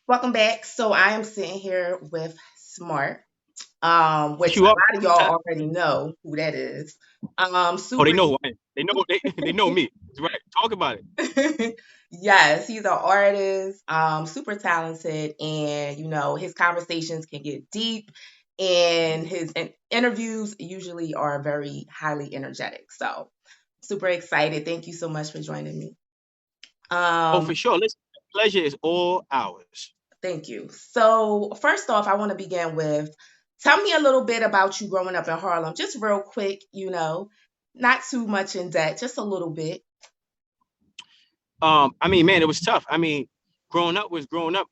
Welcome back. So I am sitting here with Smart, What which you a up? lot of y'all already know who that is. Oh, they Super. know who I am. They know me. That's right. Talk about it. Yes, he's an artist, super talented, and his conversations can get deep, and his interviews usually are very highly energetic. So super excited. Thank you so much for joining me. Oh, Um, for sure. Listen, pleasure is all ours. Thank you. So, first off, I want to begin with tell me a little bit about you growing up in Harlem, just real quick, not too much in depth, just a little bit. I mean, man, it was tough. I mean, growing up was growing up.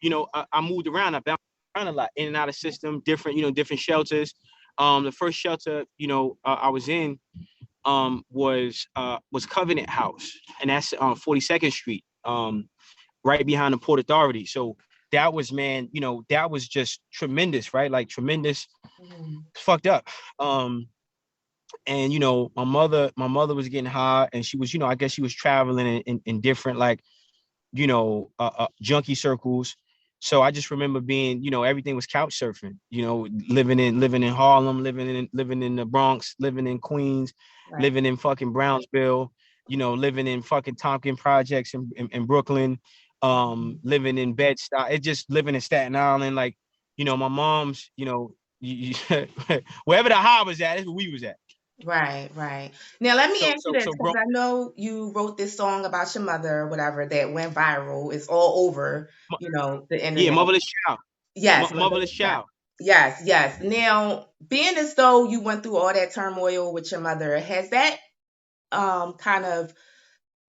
I moved around. I bounced around a lot, in and out of system, different, different shelters. The first shelter, I was in, was Covenant House, and that's on 42nd Street. Right behind the Port Authority. So that was, man, that was just tremendous, right? Like tremendous, Mhm. fucked up. Um, and my mother was getting high, and she was, I guess she was traveling in different, like, junkie circles. So I just remember being, everything was couch surfing, living in Harlem, living in the Bronx, living in Queens, Right. living in fucking Brownsville, living in fucking Tompkins projects in Brooklyn, Mhm. living in Bed-Stuy, it just living in Staten Island, like, my mom's, wherever the high was at, is where we was at. Right, right. Now, let me So ask you so this so because grow I know you wrote this song about your mother or whatever that went viral. It's all over, the yeah, internet. motherless child. Yes, Motherless yeah. child. Yes, yes. Now, being as though you went through all that turmoil with your mother, has that kind of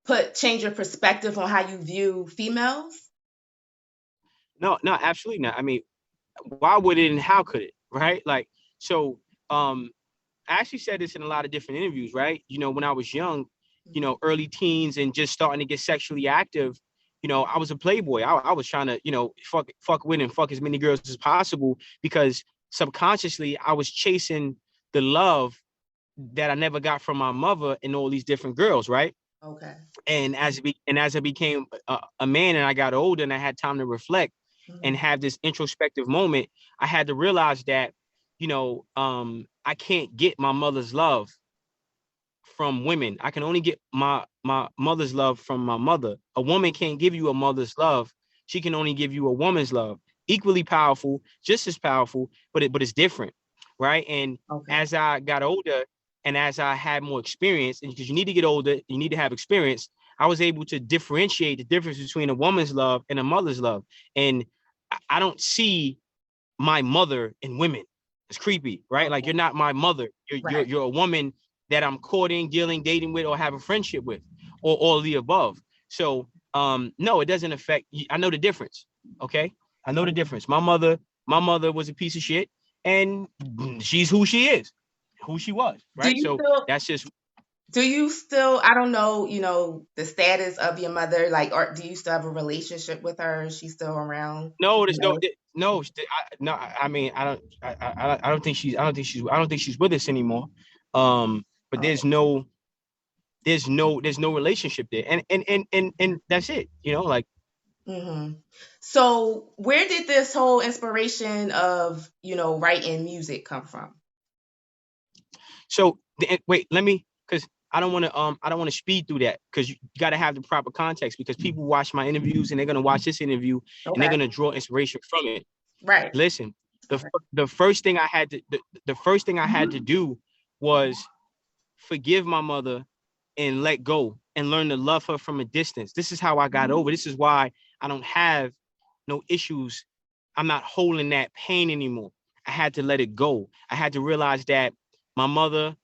put change your perspective on how you view females? No, no, absolutely not. I mean, why would it and how could it? Right? Like, so um I actually said this in a lot of different interviews, right? When I was young, Mhm. early teens and just starting to get sexually active, I was a playboy. I was trying to, fuck with and fuck as many girls as possible because subconsciously I was chasing the love that I never got from my mother and all these different girls, right? Okay. And as I became a man and I got older and I had time to reflect and Mhm. have this introspective moment, I had to realize that, I can't get my mother's love from women. I can only get my mother's love from my mother. A woman can't give you a mother's love. She can only give you a woman's love. Equally powerful, just as powerful, but it's different, right? And Okay. as I got older and as I had more experience, and because you need to get older, you need to have experience, I was able to differentiate the difference between a woman's love and a mother's love. And I don't see my mother in women. It's creepy, right? Like, Okay. you're not my mother. You're you're Right. you're a woman that I'm courting, dealing, dating with, or have a friendship with, or all of the above. So no, it doesn't affect. I know the difference. Okay, I know the Okay. difference. My mother was a piece of shit, and she's who she is, who she was, Do right? you So still that's just I don't know, the status of your mother, like, or do you still have a relationship with her? Is she still around? no. You There's no know? no. No. I mean, I don't think she's with us anymore. But Oh. there's no relationship there, and that's it, like. Hmm. So, where did this whole inspiration of, writing music come from? So wait, let me, because I don't want to speed through that, because you got to have the proper context, because people watch my interviews and they're going to watch this interview and they're Okay. going to draw inspiration from it. Right. Listen, the Okay. the first thing I had to the first thing I had to do was forgive my mother and let go and learn to love her from a distance. This is how I got over. This is why I don't have no issues. I'm not holding that pain anymore. I had to let it go. I had to realize that my mother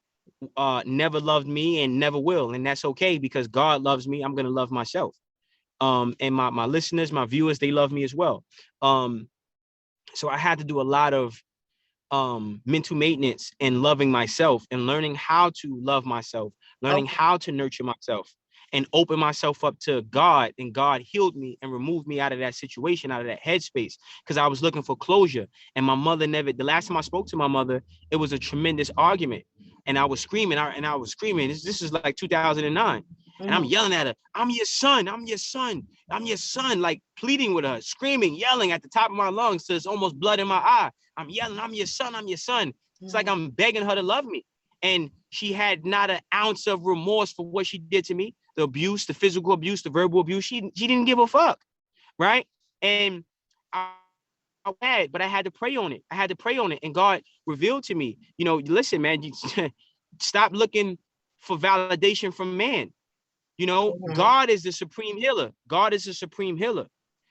never loved me and never will, and that's okay, because God loves me. I'm gonna love myself. And my listeners, my viewers, they love me as well. Um, so I had to do a lot of mental maintenance and loving myself and learning how to love myself, learning Okay. how to nurture myself and open myself up to God. And God healed me and removed me out of that situation, out of that headspace, because I was looking for closure. And my mother never, the last time I spoke to my mother, it was a tremendous argument. And I was screaming, and I was screaming. This is like 2009. And I'm Mhm. yelling at her, I'm your son, I'm your son, I'm your son, like pleading with her, screaming, yelling at the top of my lungs so there's almost blood in my eye. I'm yelling, I'm your son, I'm your son. It's like Mhm. I'm begging her to love me. And she had not an ounce of remorse for what she did to me, the abuse, the physical abuse, the verbal abuse. She didn't give a fuck, right? And but I had to pray on it. I had to pray on it. And God revealed to me, listen, man, you stop looking for validation from man. Mhm. God is the supreme healer. God is the supreme healer.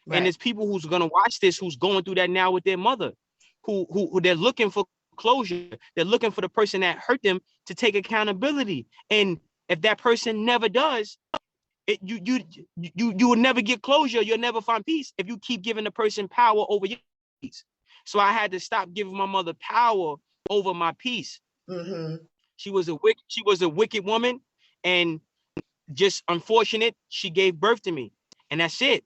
And Right. there's people who's gonna watch this who's going through that now with their mother, who they're looking for closure. They're looking for the person that hurt them to take accountability. And if that person never does, you will never get closure. You'll never find peace if you keep giving the person power over your peace. So I had to stop giving my mother power over my peace. Mhm. She was a wicked woman, and just unfortunate. She gave birth to me, and that's it.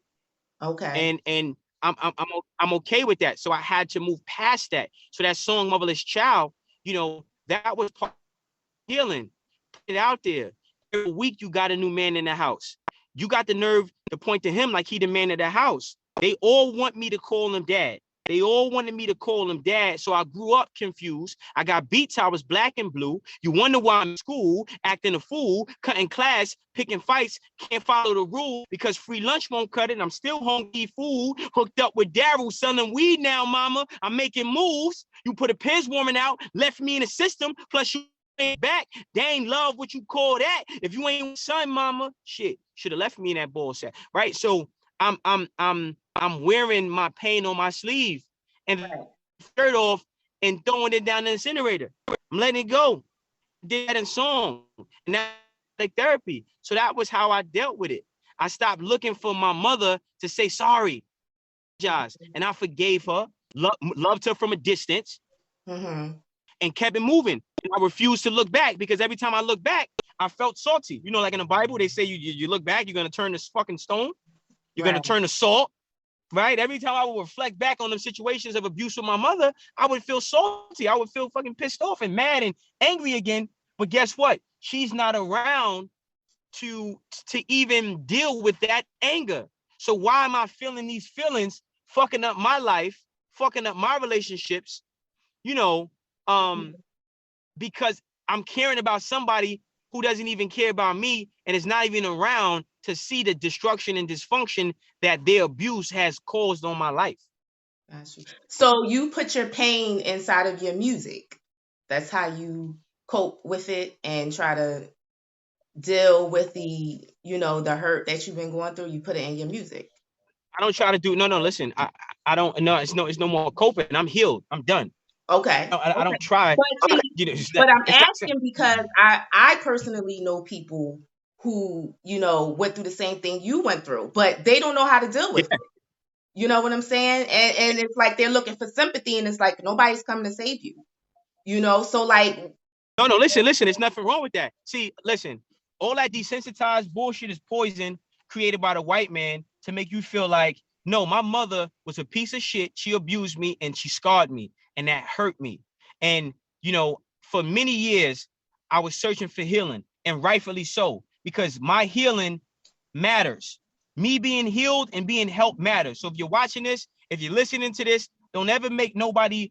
Okay. And I'm okay with that. So I had to move past that. So that song "Motherless Child," that was part of healing. Put it out there. Every week you got a new man in the house. You got the nerve to point to him like he the man of the house. They all want me to call him dad. They all wanted me to call him dad. So I grew up confused. I got beats. I was black and blue. You wonder why I'm in school, acting a fool, cutting class, picking fights, can't follow the rule because free lunch won't cut it. I'm still hungry food, hooked up with Daryl, selling weed now, mama. I'm making moves. You put a Pez warming out, left me in the system, plus you back. They ain't love what you call that. If you ain't son, mama, shit, should have left me in that ball set, right? So I'm wearing my pain on my sleeve and Right. shirt off and throwing it down the incinerator. I'm letting it go. Did that in song, and that's like therapy. So that was how I dealt with it. I stopped looking for my mother to say sorry, apologize, and I forgave her, loved her from a distance, Mhm. and kept it moving. And I refused to look back because every time I look back, I felt salty. Like in the Bible, they say you look back, you're gonna turn this fucking stone, you're gonna Right. turn to salt, right? Every time I would reflect back on the situations of abuse with my mother, I would feel salty. I would feel fucking pissed off and mad and angry again. But guess what? She's not around to even deal with that anger. So why am I feeling these feelings, fucking up my life, fucking up my relationships? You know, um, because I'm caring about somebody who doesn't even care about me and is not even around to see the destruction and dysfunction that their abuse has caused on my life. Got you. So you put your pain inside of your music. That's how you cope with it and try to deal with the hurt that you've been going through. You put it in your music. I don't try to do no. Listen, I don't. No, it's no more coping. I'm healed. I'm done. Okay. I don't Okay. try. But see, It's not. but I'm It's not. asking because I personally know people who, went through the same thing you went through, but they don't know how to deal with Yeah. it. You know what I'm saying? And it's like they're looking for sympathy and it's like nobody's coming to save you. So like No. Listen. There's nothing wrong with that. See, listen. All that desensitized bullshit is poison created by the white man to make you feel like, no, my mother was a piece of shit. She abused me and she scarred me, and that hurt me. And for many years, I was searching for healing, and rightfully so, because my healing matters. Me being healed and being helped matters. So if you're watching this, if you're listening to this, don't ever make nobody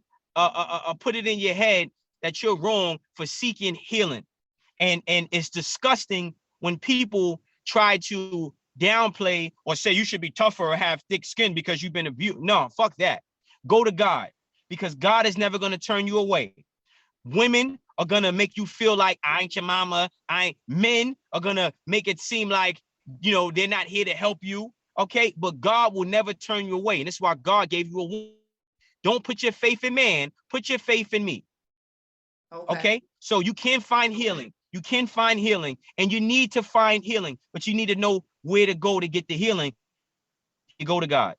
put it in your head that you're wrong for seeking healing. And it's disgusting when people try to downplay or say you should be tougher or have thick skin because you've been abused. No, fuck that. Go to God, because God is never going to turn you away. Women are gonna make you feel like I ain't your mama. Men are gonna make it seem like they're not here to help you. Okay, but God will never turn you away, and that's why God gave you a woman. Don't put your faith in man. Put your faith in me. okay. Okay, so you can find healing. You can find healing, and you need to find healing, but you need to know where to go to get the healing. You go to God.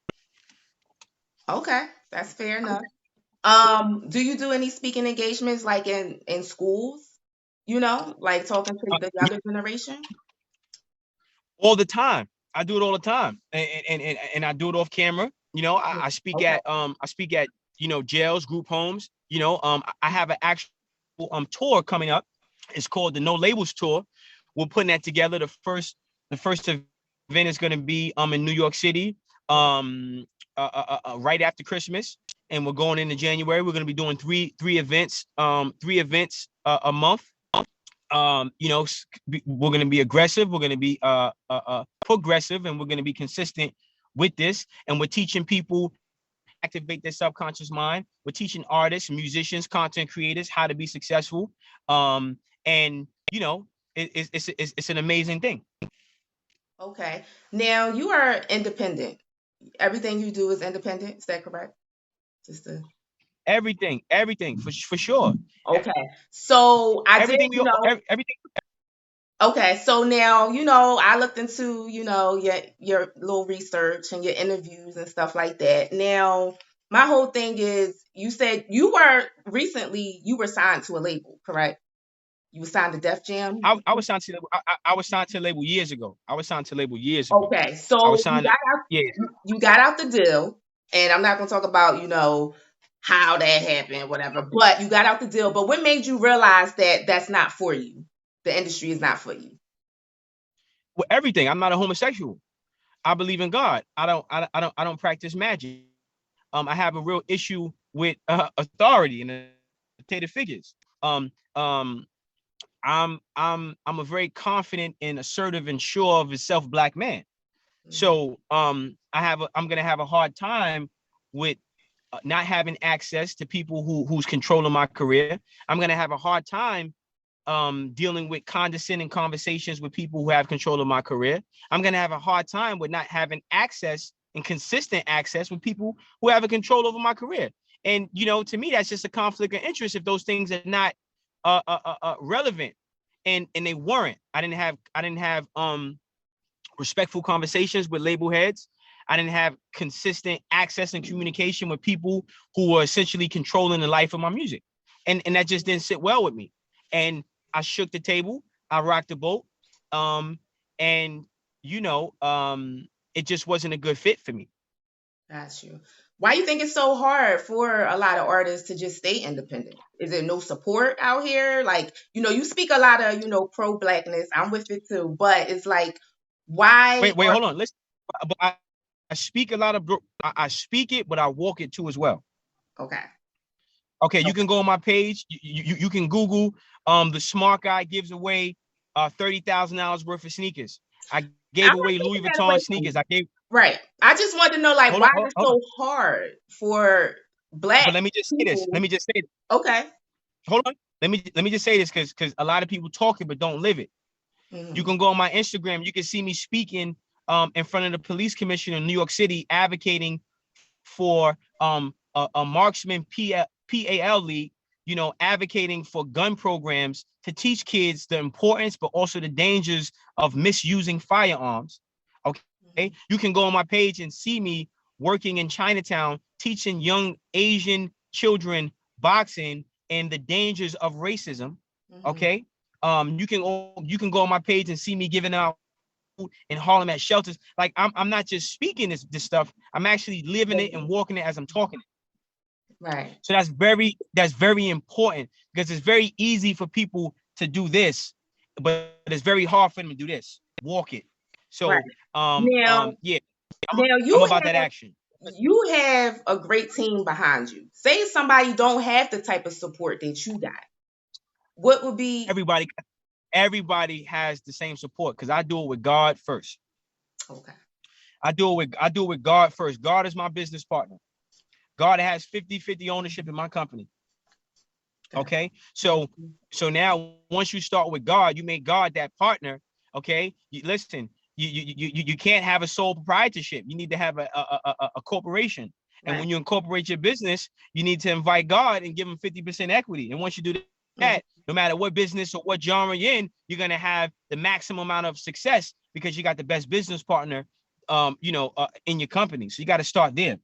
Okay. That's fair enough. Do you do any speaking engagements like in schools? Like talking to the younger generation? All the time. I do it all the time, and I do it off camera. I speak Okay. at jails, group homes. I have an actual tour coming up. It's called the No Labels Tour. We're putting that together. The first The first event is going to be in New York City, right after Christmas, and we're going into January. We're going to be doing three events a month. You know, we're going to be aggressive. We're going to be progressive, and we're going to be consistent with this. And we're teaching people how to activate their subconscious mind. We're teaching artists, musicians, content creators how to be successful. And you know, it's an amazing thing. Okay. Now you are independent. Everything you do is independent. Is that correct? Just to Everything for sure. Okay. So I did, Everything we everything. okay. So now, I looked into, your little research and your interviews and stuff like that. Now, my whole thing is you said you were signed to a label, correct? You were signed to Def Jam? I was signed to I was signed to a label years ago. I was signed to a label years ago. Okay. I was So signed. Yeah. you got out the deal, and I'm not going to talk about, how that happened, whatever, but you got out the deal. But what made you realize that that's not for you? The industry is not for you. Well, everything. I'm not a homosexual. I believe in God. I don't practice magic. I have a real issue with authority and authoritative figures. Um, I'm a very confident and assertive and sure of himself black man. Mhm. So I'm gonna have a hard time with not having access to people who's controlling my career. I'm gonna have a hard time dealing with condescending conversations with people who have control of my career. I'm gonna have a hard time with not having access and consistent access with people who have a control over my career. And to me, that's just a conflict of interest if those things are not relevant, and they weren't. I didn't have respectful conversations with label heads. I didn't have consistent access and communication with people who were essentially controlling the life of my music. And that just didn't sit well with me. And I shook the table, I rocked the boat. And it just wasn't a good fit for me. Got you. Why you think it's so hard for a lot of artists to just stay independent? Is there no support out here? Like, you speak a lot of, pro blackness. I'm with it too, but it's like, why Wait, are hold on. Listen, but I speak a lot of I speak it, but I walk it too as well. okay? Okay, you Okay. can go on my page. You can Google the smart guy gives away $30,000 worth of sneakers. I gave I'm away not Louis taking Vuitton that away sneakers. from I you. gave Right. I just wanted to know, like, hold on, why hold on, it's hold on. so hard for black But let me just say this. Let people. me just say this. Okay. Hold on. Let me just say this because a lot of people talk it but don't live it. You Hmm. can go on my Instagram. You can see me speaking in front of the police commissioner in New York City, advocating for a marksman PAL league, advocating for gun programs to teach kids the importance, but also the dangers of misusing firearms. Okay. You can go on my page and see me working in Chinatown, teaching young Asian children boxing and the dangers of racism. Hmm. Okay. You can go on my page and see me giving out food in Harlem at shelters. Like I'm not just speaking this stuff. I'm actually living it and walking it as I'm talking it. Right. So that's very important because it's very easy for people to do this, but it's very hard for them to do this. Walk it. So Right. Now, yeah, I'm, now I'm about that action. you have a great team behind you. Say somebody don't have the type of support that you got. What would be Everybody has the same support because I do it with God first. okay? I do it with God first. God is my business partner. God has 50-50 ownership in my company. Got Okay. you. So now once you start with God, you make God that partner. Okay. Listen, you can't have a sole proprietorship. You need to have a corporation. And Right. when you incorporate your business, you need to invite God and give him 50% equity. And once you do that, Mhm. no matter what business or what genre you're in, you're gonna have the maximum amount of success because you got the best business partner in your company. So you got to start there.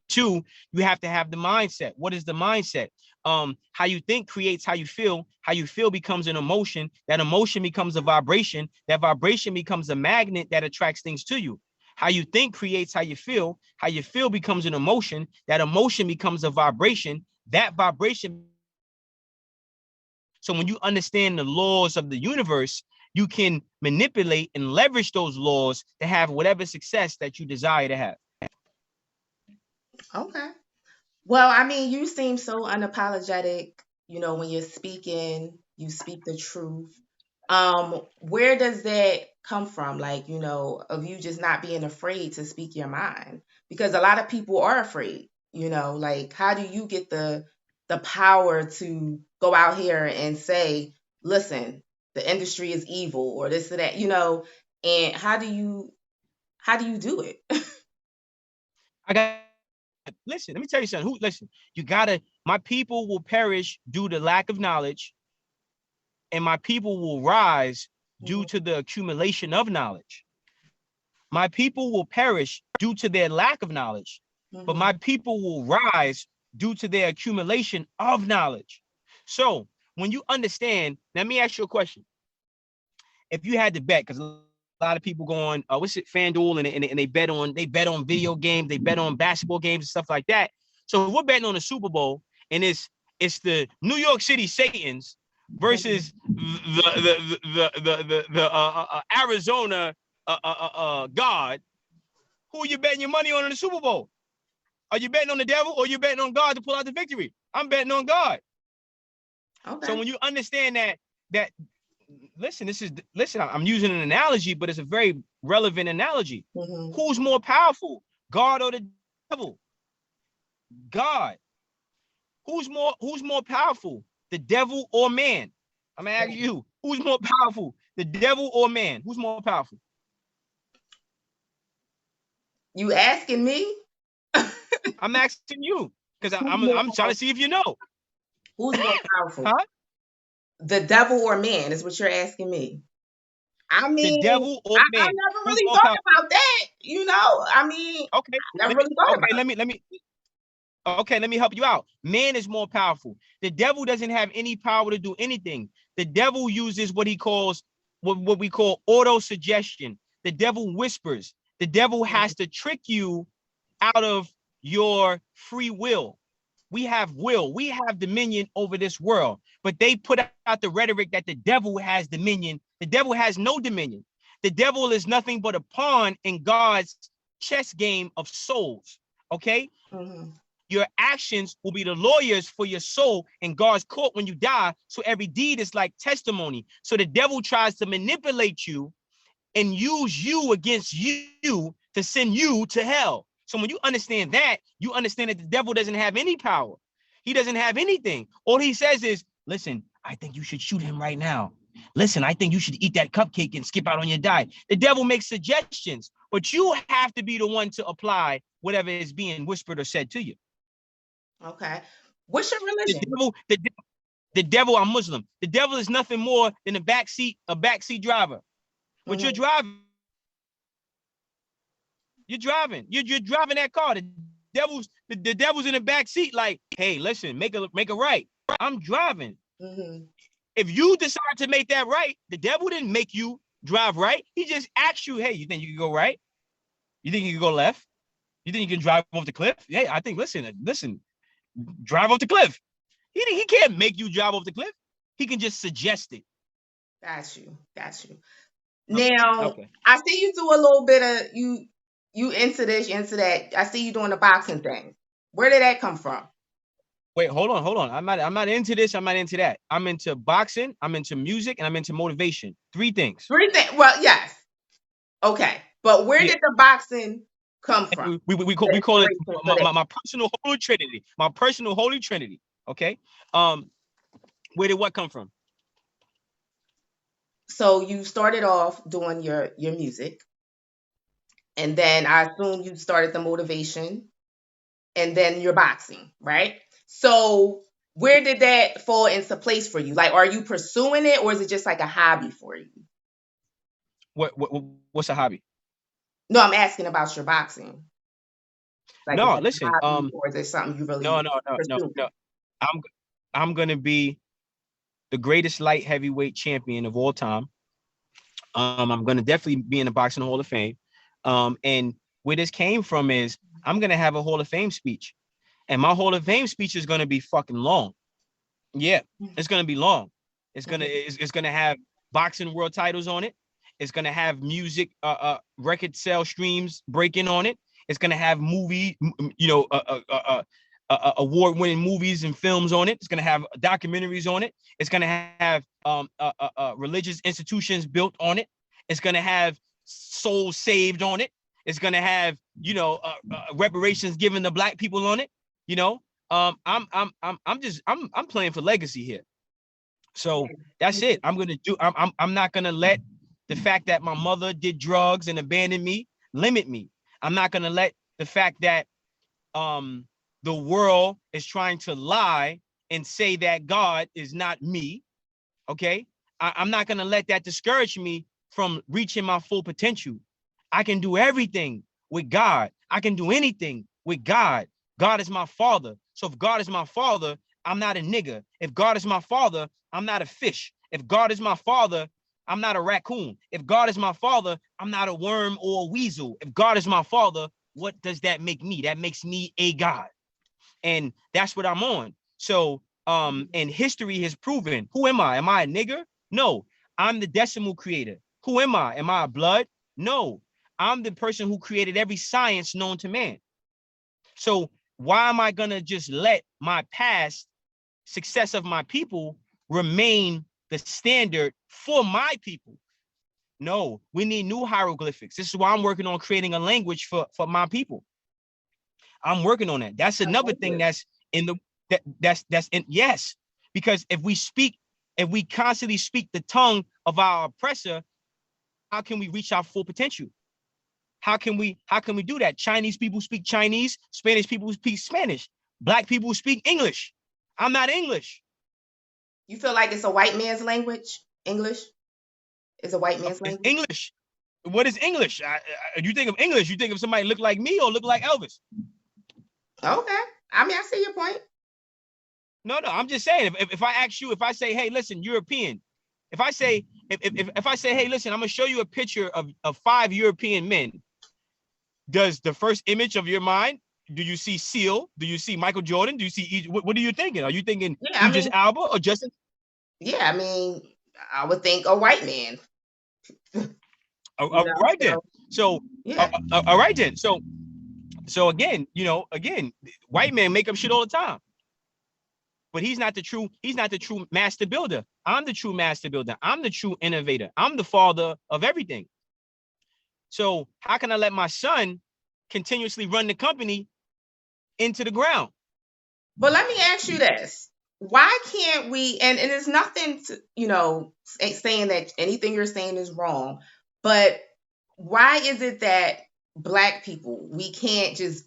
Two, you have to have the mindset. What is the mindset? How you think creates how you feel. How you feel becomes an emotion. That emotion becomes a vibration. That vibration becomes a magnet that attracts things to you. How you think creates how you feel. How you feel becomes an emotion. That emotion becomes a vibration. That vibration becomes a magnet. So when you understand the laws of the universe you can manipulate and leverage those laws to have whatever success that you desire to have. Okay. Well, I mean, you seem so unapologetic, when you're speaking, you speak the truth. Where does that come from? Like, of you just not being afraid to speak your mind? Because a lot of people are afraid, like how do you get the power to go out here and say, listen, the industry is evil or this or that, and how do you do it? I got listen, let me tell you something. Listen, you gotta, my people will perish due to lack of knowledge, and my people will rise due Mhm, to the accumulation of knowledge. My people will perish due to their lack of knowledge, but mhm, my people will rise due to their accumulation of knowledge. So when you understand, let me ask you a question. If you had to bet, because a lot of people go on, what's it, FanDuel, and they bet on video games, they bet on basketball games and stuff like that. So if we're betting on the Super Bowl, and it's the New York City Satans mhm. versus the Arizona God, who are you betting your money on in the Super Bowl? Are you betting on the devil, or are you betting on God to pull out the victory? I'm betting on God. So Okay. when you understand that listen, I'm using an analogy, but it's a very relevant analogy. Mhm. Who's more powerful, God or the devil? God. Who's more powerful, the devil or man? I'm gonna ask you, who's more powerful, the devil or man? Who's more powerful? You asking me? I'm asking you because Who's I'm more I'm trying to powerful? see if you know. Who's more powerful? Huh? The devil or man is what you're asking me. I The mean, devil or I man? never Who's really more thought powerful? about that, I mean, Okay, I never let me really thought okay, about let me help you out. Man is more powerful. The devil doesn't have any power to do anything. The devil uses what he calls what we call auto suggestion. The devil whispers. The devil it. has to trick you out of your free will. We have will. We have dominion over this world. But they put out the rhetoric that the devil has dominion. The devil has no dominion. The devil is nothing but a pawn in God's chess game of souls. Okay? Mhm, Your actions will be the lawyers for your soul in God's court when you die. So every deed is like testimony. So the devil tries to manipulate you and use you against you to send you to hell. So when you understand that, you understand that the devil doesn't have any power. He doesn't have anything. All he says is, listen, I think you should shoot him right now. Listen, I think you should eat that cupcake and skip out on your diet. The devil makes suggestions, but you have to be the one to apply whatever is being whispered or said to you. okay. What's your The religion? devil, the, the devil, I'm Muslim. The devil is nothing more than a backseat driver. But you're Mhm, driving. You're driving. You're driving that car. The devil's in the back seat. Like, hey, listen, make a right. I'm driving. mhm. If you decide to make that right, the devil didn't make you drive right. He just asked you, hey, you think you can go right? You think you can go left? You think you can drive off the cliff? Hey, I think listen, drive off the cliff. He can't make you drive off the cliff. He can just suggest it. Got you. Got you. Okay. Now, Okay. I see you do a little bit of you into this, you into that. I see you doing the boxing thing. Where did that come from? Wait, hold on. I'm not into this. I'm not into that. I'm into boxing. I'm into music, and I'm into motivation. Three things. Three things. Well, yes. Okay. But where Yeah. did the boxing come from? The We call it inspiration for my, that. my, my personal holy trinity. My personal holy trinity. Okay. Um, where did what come from? So you started off doing your music, and then I assume you started the motivation, and then your boxing, right? So where did that fall into place for you? Like, are you pursuing it, or is it just like a hobby for you? What's a hobby? No, I'm asking about your boxing. Like, is No, that a listen. hobby, or is it something you No, really no, no, no, no. pursuing? I'm I'm gonna be the greatest light heavyweight champion of all time. I'm gonna definitely be in the Boxing Hall of Fame. And where this came from is I'm gonna have a Hall of Fame speech, and my Hall of Fame speech is gonna be fucking long. Yeah, it's gonna be long. It's gonna Mhm. it's, it's gonna have boxing world titles on it. It's gonna have music, record sale streams breaking on it. It's gonna have movie, award-winning movies and films on it. It's gonna have documentaries on it. It's gonna have religious institutions built on it. It's gonna have souls saved on it. It's gonna have reparations given to Black people on it. I'm playing for legacy here. So that's it. I'm not gonna let the fact that my mother did drugs and abandoned me limit me. I'm not gonna let the fact that the world is trying to lie and say that God is not me. Okay. I'm not gonna let that discourage me from reaching my full potential. I can do everything with God. I can do anything with God. God is my father. So if God is my father, I'm not a nigger. If God is my father, I'm not a fish. If God is my father, I'm not a raccoon. If God is my father, I'm not a worm or a weasel. If God is my father, what does that make me? That makes me a God. And that's what I'm on. So, and history has proven, who am I? Am I a nigger? No, I'm the decimal creator. Who am I? Am I a blood? No, I'm the person who created every science known to man. So why am I gonna just let my past success of my people remain the standard for my people? No, we need new hieroglyphics. This is why I'm working on creating a language for my people. I'm working on that. That's another thing that's in the that's in yes. Because if we constantly speak the tongue of our oppressor, how can we reach our full potential? How can we do that? Chinese people speak Chinese, Spanish people speak Spanish, Black people speak English. I'm not English. You feel like it's a white man's language? English is a white man's It's language? English. What is English? You think of English, you think of somebody look like me or look like Elvis. Okay. I mean, I see your point. No, I'm just saying, if I ask you, if I say, hey, listen, European, if I say, if I say, hey, listen, I'm gonna show you a picture of 5 European men, does the first image of your mind, do you see Seal? Do you see Michael Jordan? Do you see, what are you thinking? Are you thinking Yeah, I Idris mean, Alba or Justin? yeah, I mean, I would think a white man, All right then. so So, yeah. all right then. So again, white men make up shit all the time. But he's not the true master builder. I'm the true master builder. I'm the true innovator. I'm the father of everything. So how can I let my son continuously run the company into the ground? But let me ask you this. Why can't we, and it's nothing to, saying that anything you're saying is wrong, but why is it that Black people, we can't just,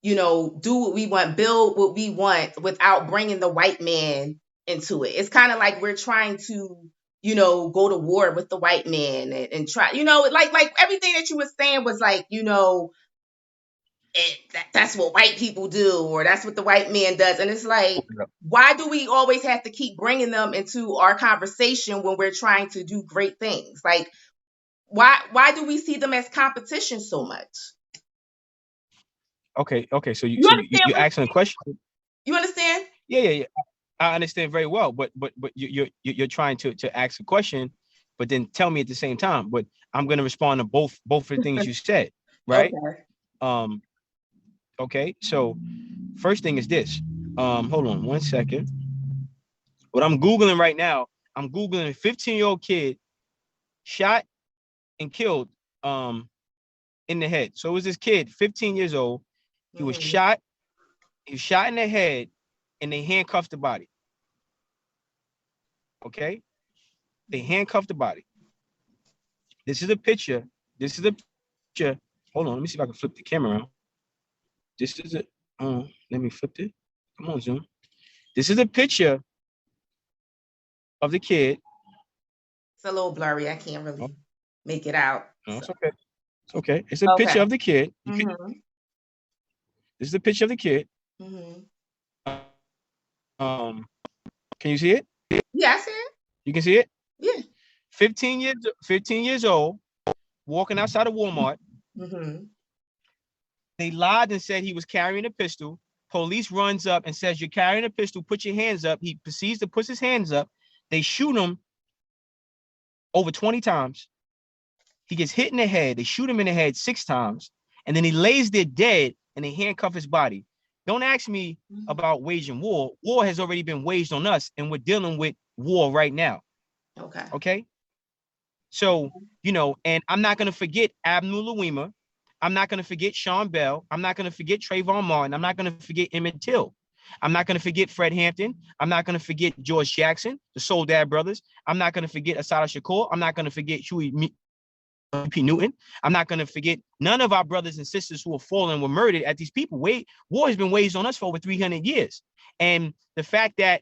do what we want, build what we want without bringing the white man into it? It's kind of like we're trying to, go to war with the white man and try, like everything that you were saying was like, that's what white people do, or that's what the white man does. And it's like, why do we always have to keep bringing them into our conversation when we're trying to do great things? Like, why do we see them as competition so much? Okay. So You understand you're what I'm asking a saying? question. You understand? Yeah. I understand very well, but you're trying to ask a question, but then tell me at the same time. But I'm going to respond to both of the things you said, right? Okay. Um. Okay. So first thing is this. Hold on 1 second. What I'm Googling right now, I'm Googling a 15-year-old kid shot and killed in the head. So it was this kid, 15 years old. He was Mm-hmm. shot. He was shot in the head, and they handcuffed the body. Okay, they handcuffed the body. This is a picture. This is a picture. Hold on, let me see if I can flip the camera around. This is a. Let me flip it. Come on, Zoom. This is a picture of the kid. It's a little blurry. I can't Oh, really make it out. no, So it's okay. It's okay. It's a okay. picture of the kid. Mm-hmm. This is a picture of the kid. Mm-hmm. Um, can you see it? Yeah, I see it. You can see it. Yeah. 15 years old, walking outside of Walmart. Mm-hmm. They lied and said he was carrying a pistol. Police runs up and says, "You're carrying a pistol. Put your hands up." He proceeds to put his hands up. They shoot him over 20 times. He gets hit in the head. They shoot him in the head 6 times. And then he lays there dead and they handcuff his body. Don't ask me Mhm. about waging war. War has already been waged on us, and we're dealing with war right now. Okay. Okay. So, and I'm not going to forget Abner Louima. I'm not going to forget Sean Bell. I'm not going to forget Trayvon Martin. I'm not going to forget Emmett Till. I'm not going to forget Fred Hampton. I'm not going to forget George Jackson, the Soul Dad brothers. I'm not going to forget Assata Shakur. I'm not going to forget Huey P. Newton. I'm not going to forget none of our brothers and sisters who have fallen were murdered at these people. War has been waged on us for over 300 years. And the fact that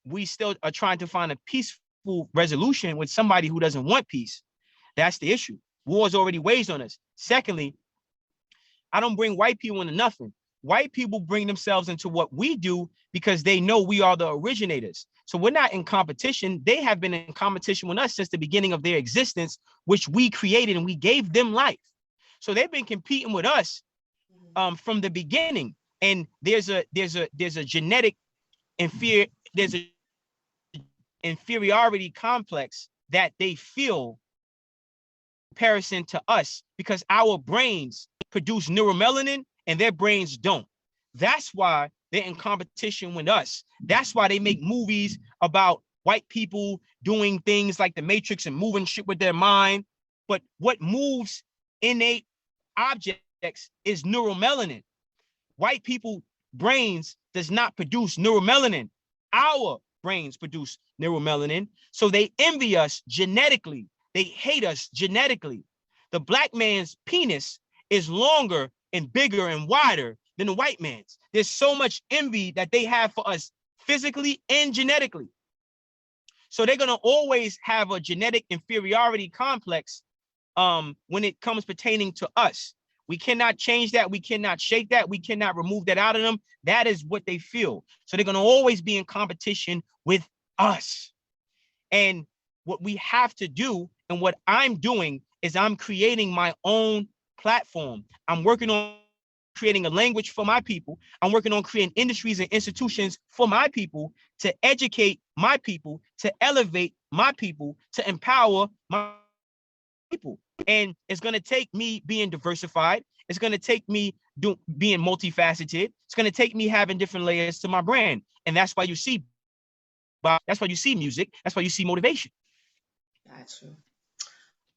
we still are trying to find a peaceful resolution with somebody who doesn't want peace, that's the issue. War is already waged on us. Secondly, I don't bring white people into nothing. White people bring themselves into what we do because they know we are the originators. So we're not in competition. They have been in competition with us since the beginning of their existence, which we created and we gave them life. So they've been competing with us from the beginning. And there's a genetic there's a inferiority complex that they feel in comparison to us because our brains produce neuromelanin and their brains don't. That's why they're in competition with us. That's why they make movies about white people doing things like the Matrix and moving shit with their mind. But what moves innate objects is neuromelanin. White people brains does not produce neuromelanin. Our brains produce neuromelanin. So they envy us genetically. They hate us genetically. The black man's penis is longer and bigger and wider than the white man's. There's so much envy that they have for us physically and genetically. So they're going to always have a genetic inferiority complex when it comes pertaining to us. We cannot change that. We cannot shake that. We cannot remove that out of them. That is what they feel. So they're going to always be in competition with us. And what we have to do, and what I'm doing, is I'm creating my own platform. I'm working on creating a language for my people. I'm working on creating industries and institutions for my people to educate my people, to elevate my people, to empower my people. And it's going to take me being diversified. It's going to take me being multifaceted. It's going to take me having different layers to my brand. And that's why you see, that's why you see music. That's why you see motivation. Got you.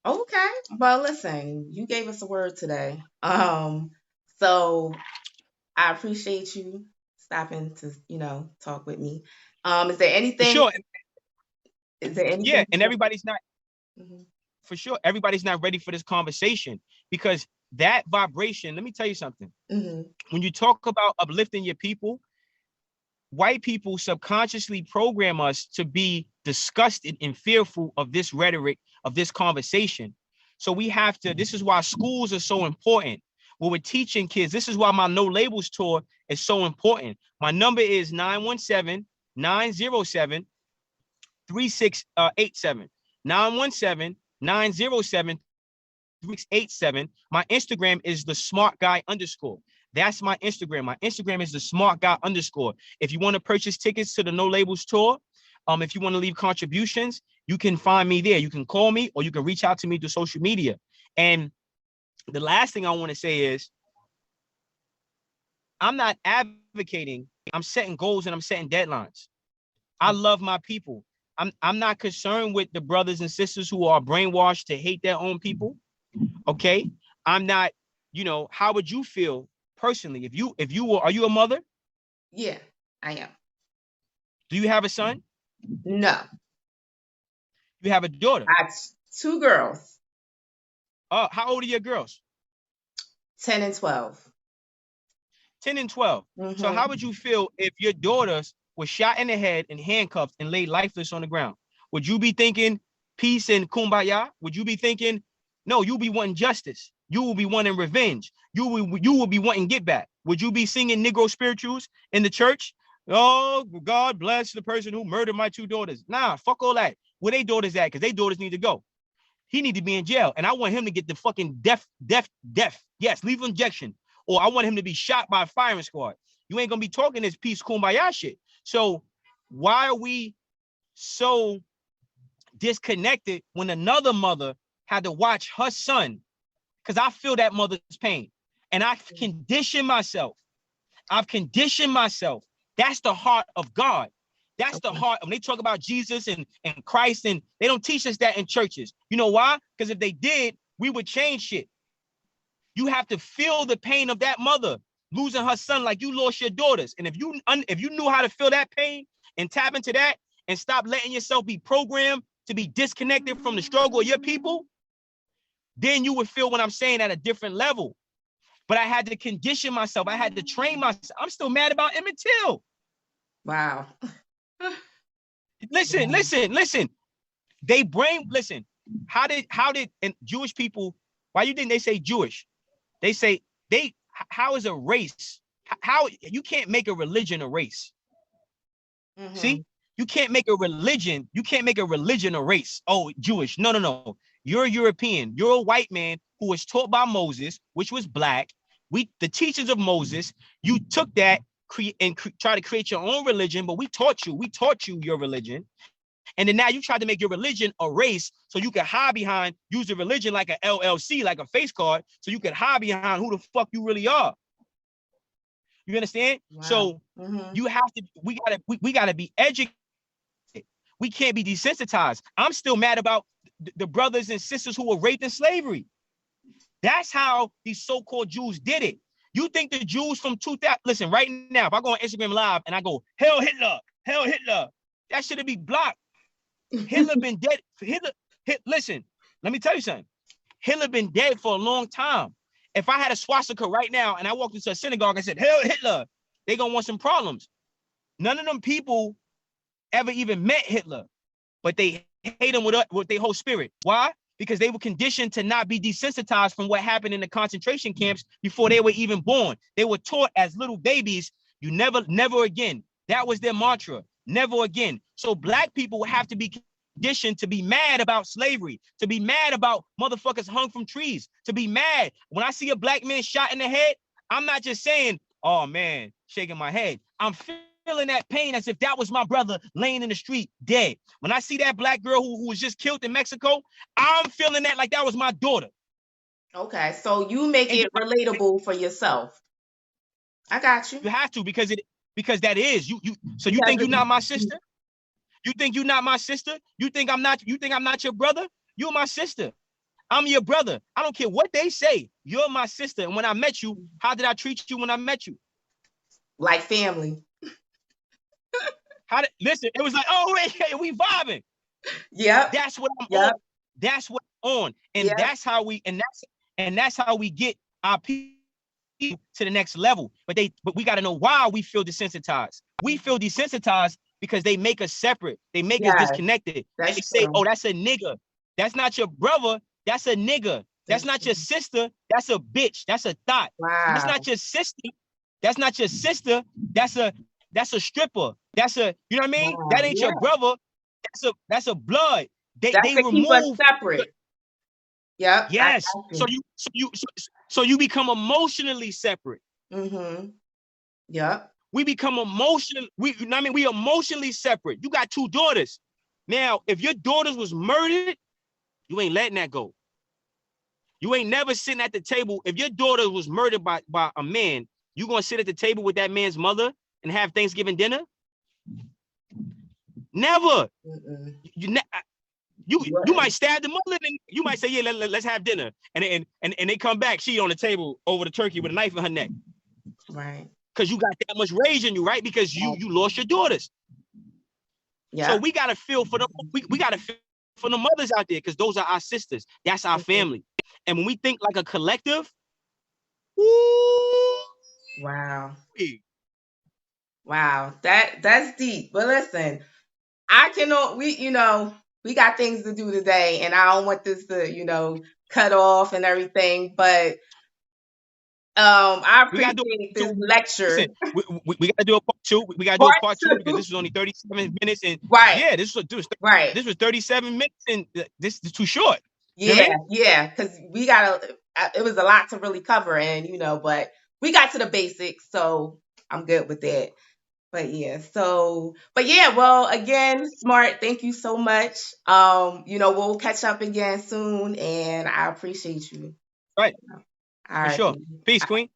Okay. Well, listen, you gave us a word today. So I appreciate you stopping to, talk with me. Is there For anything? sure. Is there Yeah. anything? And everybody's not, Mm-hmm. for sure, everybody's not ready for this conversation because that vibration, let me tell you something. Mm-hmm. When you talk about uplifting your people, white people subconsciously program us to be disgusted and fearful of this rhetoric, of this conversation. So we have to, this is why schools are so important. When we're teaching kids, this is why my No Labels tour is so important. My number is 917-907-3687. 917-907-3687. My Instagram is the smart guy underscore. That's my Instagram. My Instagram is the smart guy underscore. If you want to purchase tickets to the No Labels tour, if you want to leave contributions, you can find me there. You can call me or you can reach out to me through social media. And the last thing I want to say is I'm not advocating, I'm setting goals and I'm setting deadlines. I love my people. I'm not concerned with the brothers and sisters who are brainwashed to hate their own people. Okay. I'm not, how would you feel personally if you were, are you a mother? Yeah, I am. Do you have a son? No, You have a daughter. I got two girls, How old are your girls? 10 and 12. 10 and 12. So Mm-hmm. how would you feel if your daughters were shot in the head and handcuffed and laid lifeless on the ground? Would you be thinking peace and kumbaya? Would you be thinking, no, you'll be wanting justice. You will be wanting revenge. You will be wanting get back. Would you be singing Negro spirituals in the church? Oh, God bless the person who murdered my two daughters. Nah, fuck all that. Where they daughters at? Because they daughters need to go. He need to be in jail. And I want him to get the fucking death. Yes, lethal injection. Or I want him to be shot by a firing squad. You ain't gonna be talking this peace kumbaya shit. So why are we so disconnected when another mother had to watch her son, because I feel that mother's pain. And I've conditioned myself. That's the heart of God. That's the Okay. heart. When they talk about Jesus and Christ, and they don't teach us that in churches. You know why? Because if they did, we would change shit. You have to feel the pain of that mother losing her son like you lost your daughters. And if you knew how to feel that pain and tap into that and stop letting yourself be programmed to be disconnected from the struggle of your people, then you would feel what I'm saying at a different level. But I had to condition myself. I had to train myself. I'm still mad about Emmett Till. Wow. Listen. Listen. How did and Jewish people, why you think they say Jewish? They say how is a race? How you can't make a religion a race. Mm-hmm. See? You can't make a religion a race. Oh, Jewish. No. You're European. You're a white man who was taught by Moses, which was black. The teachings of Moses, you took that and try to create your own religion, but we taught you your religion. And then now you tried to make your religion a race so you could hide behind, use the religion like an LLC, like a face card, so you could hide behind who the fuck you really are. You understand? Wow. So you have to, we gotta be educated. We can't be desensitized. I'm still mad about the brothers and sisters who were raped in slavery. That's how these so-called Jews did it. You think the Jews from 2000, listen, right now, if I go on Instagram Live and I go, hell Hitler, that should be blocked. Hitler been dead. Listen, let me tell you something. Hitler been dead for a long time. If I had a swastika right now and I walked into a synagogue and said, hell Hitler, they gonna want some problems. None of them people ever even met Hitler, but they hate him with their whole spirit. Why? Because they were conditioned to not be desensitized from what happened in the concentration camps before they were even born. They were taught as little babies, you never again. That was their mantra, never again. So black people have to be conditioned to be mad about slavery, to be mad about motherfuckers hung from trees, to be mad. When I see a black man shot in the head, I'm not just saying, oh man, shaking my head. I'm feeling that pain as if that was my brother laying in the street dead. When I see that black girl who was just killed in Mexico, I'm feeling that like that was my daughter. Okay, so you make it relatable for yourself. I got you. You have to, because that is you. So you think you're not my sister? You think you're not my sister? You think I'm not your brother? You're my sister. I'm your brother. I don't care what they say. You're my sister. And when I met you, how did I treat you when I met you? Like family. Listen, it was like, oh, wait, we vibing. Yep. That's what I'm on. That's what I'm on. And that's how we get our people to the next level. But we got to know why we feel desensitized. We feel desensitized because they make us separate. They make us disconnected. They say, oh, that's a nigga. That's not your brother. That's a nigga. That's not your sister. That's a bitch. That's a thought. Wow. That's not your sister. That's not your sister. That's a stripper. That's a, you know what I mean? Wow. That ain't your brother. That's a blood. They remove keep us separate. Yep. Yes. So you become emotionally separate. Mm-hmm. Yep. We become emotional. We emotionally separate. You got 2 daughters. Now, if your daughters was murdered, you ain't letting that go. You ain't never sitting at the table. If your daughter was murdered by a man, you gonna sit at the table with that man's mother and have Thanksgiving dinner? Never. You might stab the mother, and you might say, yeah, let's have dinner. And they come back, she on the table over the turkey with a knife in her neck. Right. Because you got that much rage in you, right? Because you lost your daughters. Yeah. So we gotta feel for them. We gotta feel for the mothers out there, because those are our sisters. That's our family. And when we think like a collective, wow. Wow. That's deep. But listen, we got things to do today, and I don't want this to, cut off and everything, but I appreciate this lecture. Listen, we got to do a part 2. We got to do a part 2 because this was only 37 minutes. And yeah, this was 37 minutes, and this is too short. Yeah, yeah, because it was a lot to really cover, and but we got to the basics, so I'm good with that. But yeah, but yeah, well, again, Smart, thank you so much. We'll catch up again soon, and I appreciate you. Right, All for right, sure. baby. Peace, Queen.